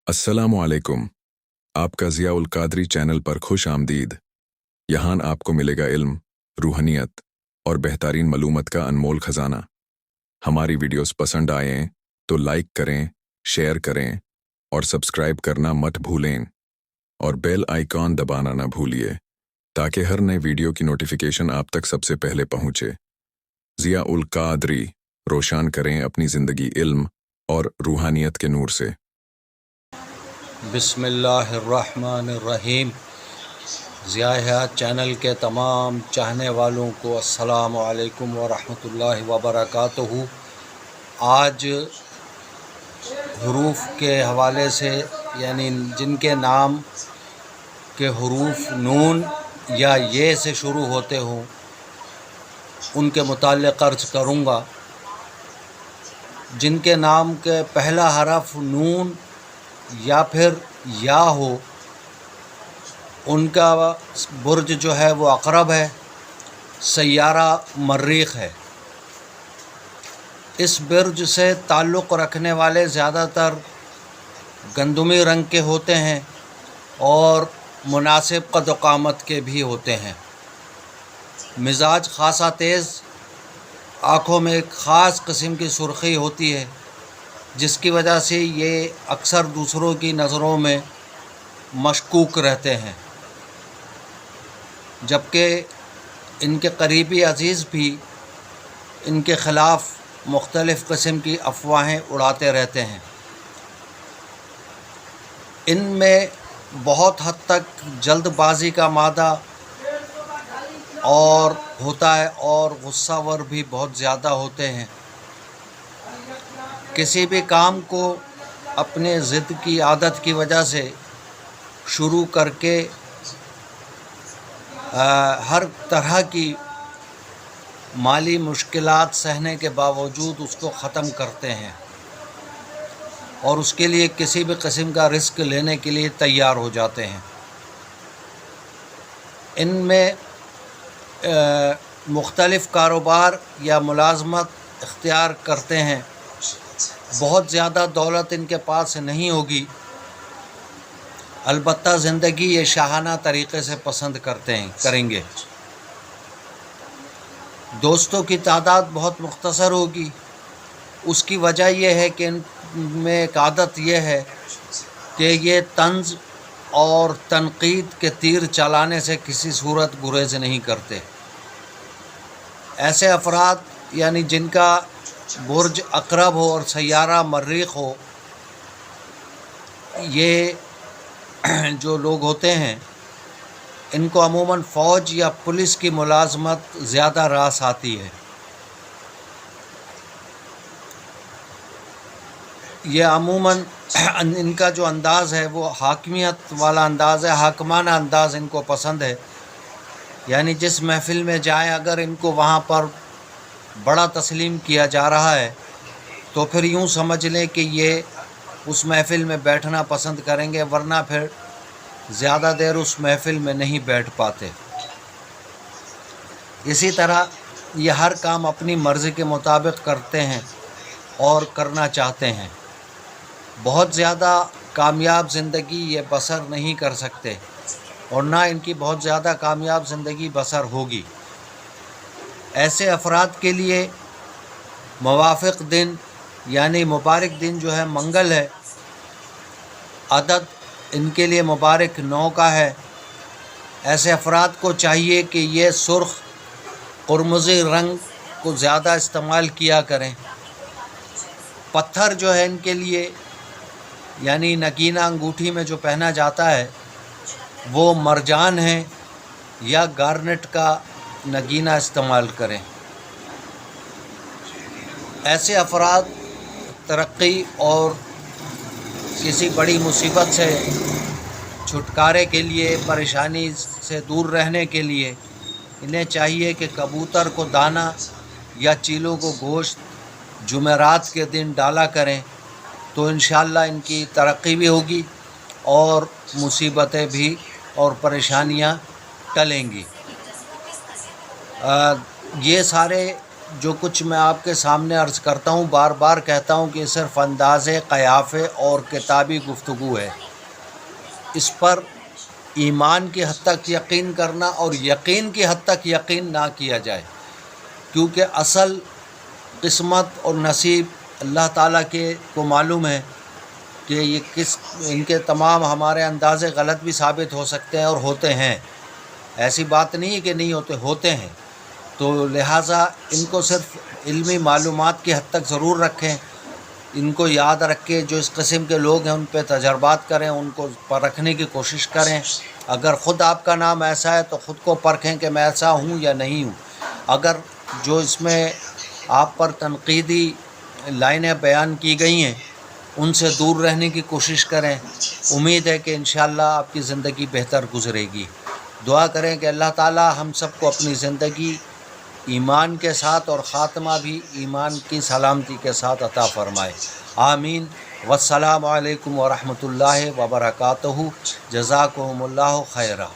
अस्सलामुअलैकुम। आपका ज़िया उल कादरी चैनल पर खुश आमदीद। यहाँ आपको मिलेगा इल्म, रूहानियत और बेहतरीन मालूमात का अनमोल ख़जाना। हमारी वीडियोस पसंद आएँ तो लाइक करें, शेयर करें और सब्सक्राइब करना मत भूलें और बेल आइकॉन दबाना ना भूलिए ताकि हर नए वीडियो की नोटिफिकेशन आप तक सबसे पहले पहुँचे। ज़िया उल कादरी, रोशन करें अपनी ज़िंदगी इल्म और रूहानियत के नूर से। बिस्मिल्लाहिर्रहमानिर्रहीम। ज़िया हयात चैनल के तमाम चाहने वालों को अस्सलामु अलैकुम व रहमतुल्लाहि व बरकातुहू। आज हरूफ के हवाले से, यानी जिनके नाम के हरूफ नून या ये से शुरू होते हों, उनके मुताल्लिक़ अर्ज़ करूँगा। जिनके नाम के पहला हरफ नून या फिर या हो, उनका बुर्ज जो है वो अक़रब है, सय्यारा मर्रीख़ है। इस बुर्ज से ताल्लुक़ रखने वाले ज़्यादातर गंदुमी रंग के होते हैं और मुनासिब क़द क़ामत के भी होते हैं। मिजाज ख़ासा तेज़, आँखों में एक ख़ास किस्म की सुर्ख़ी होती है, जिसकी वजह से ये अक्सर दूसरों की नज़रों में मशकूक रहते हैं, जबकि इनके करीबी अज़ीज़ भी इनके ख़िलाफ़ मुख्तलिफ़ किस्म की अफवाहें उड़ाते रहते हैं। इनमें बहुत हद तक जल्दबाज़ी का मादा और होता है और गुस्सावर भी बहुत ज़्यादा होते हैं। किसी भी काम को अपने ज़िद की आदत की वजह से शुरू करके हर तरह की माली मुश्किलात सहने के बावजूद उसको ख़त्म करते हैं और उसके लिए किसी भी किस्म का रिस्क लेने के लिए तैयार हो जाते हैं। इनमें मुख्तलिफ़ कारोबार या मुलाज़मत इख्तियार करते हैं। बहुत ज़्यादा दौलत इनके पास नहीं होगी, अलबत्ता ज़िंदगी ये शाहाना तरीक़े से पसंद करेंगे। दोस्तों की तादाद बहुत मुख्तसर होगी। उसकी वजह यह है कि इनमें एक आदत यह है कि ये तंज़ और तनक़ीद के तीर चलाने से किसी सूरत गुरेज़ नहीं करते। ऐसे अफराद, यानी जिनका बुर्ज अक़रब हो और सय्यारा मर्रीख़ हो, ये जो लोग होते हैं, इनको अमूमन फ़ौज या पुलिस की मुलाज़मत ज़्यादा रास आती है। ये अमूमन इनका जो अंदाज़ है वो हाकिमियत वाला अंदाज़ है, हाकिमाना अंदाज़ इनको पसंद है। यानी जिस महफ़िल में जाएं, अगर इनको वहाँ पर बड़ा तस्लीम किया जा रहा है तो फिर यूँ समझ लें कि ये उस महफ़िल में बैठना पसंद करेंगे, वरना फिर ज़्यादा देर उस महफ़िल में नहीं बैठ पाते। इसी तरह ये हर काम अपनी मर्ज़ी के मुताबिक करते हैं और करना चाहते हैं। बहुत ज़्यादा कामयाब ज़िंदगी ये बसर नहीं कर सकते और ना इनकी बहुत ज़्यादा कामयाब ज़िंदगी बसर होगी। ऐसे अफराद के लिए मुवाफ़िक़ दिन, यानी मुबारक दिन जो है मंगल है। अदद इनके लिए मुबारक 9 का है। ऐसे अफराद को चाहिए कि ये सुर्ख़ कुरमुज़ी रंग को ज़्यादा इस्तेमाल किया करें। पत्थर जो है इनके लिए, यानी नगीना अंगूठी में जो पहना जाता है, वो मरजान है या गार्नेट का नगीना इस्तेमाल करें। ऐसे अफराद तरक्की और किसी बड़ी मुसीबत से छुटकारे के लिए, परेशानी से दूर रहने के लिए इन्हें चाहिए कि कबूतर को दाना या चीलों को गोश्त जुमेरात के दिन डाला करें, तो इंशाअल्लाह इनकी तरक्की भी होगी और मुसीबतें भी और परेशानियां टलेंगी। ये सारे جو کچھ میں آپ کے سامنے عرض کرتا ہوں بار بار کہتا ہوں کہ صرف انداز قیافے اور کتابی گفتگو ہے، اس پر ایمان کی حد تک یقین کرنا اور یقین کی حد تک یقین نہ کیا جائے، کیونکہ اصل قسمت اور نصیب اللہ تعالیٰ کے کو معلوم ہے کہ یہ ان کے تمام ہمارے اندازے غلط بھی ثابت ہو سکتے ہیں اور ہوتے ہیں، ایسی بات نہیں ہے کہ نہیں ہوتے ہیں، تو لہٰذا ان کو صرف علمی معلومات کی حد تک ضرور رکھیں، ان کو یاد رکھ کے جو اس قسم کے لوگ ہیں ان پہ تجربات کریں، ان کو پرکھنے کی کوشش کریں۔ اگر خود آپ کا نام ایسا ہے تو خود کو پرکھیں کہ میں ایسا ہوں یا نہیں ہوں۔ اگر جو اس میں آپ پر تنقیدی لائنیں بیان کی گئی ہیں ان سے دور رہنے کی کوشش کریں، امید ہے کہ انشاءاللہ آپ کی زندگی بہتر گزرے گی۔ دعا کریں کہ اللہ تعالی ہم سب کو اپنی زندگی ایمان کے ساتھ اور خاتمہ بھی ایمان کی سلامتی کے ساتھ عطا فرمائے، آمین۔ والسلام علیکم ورحمۃ اللہ وبرکاتہ، جزاکم اللہ خیرہ۔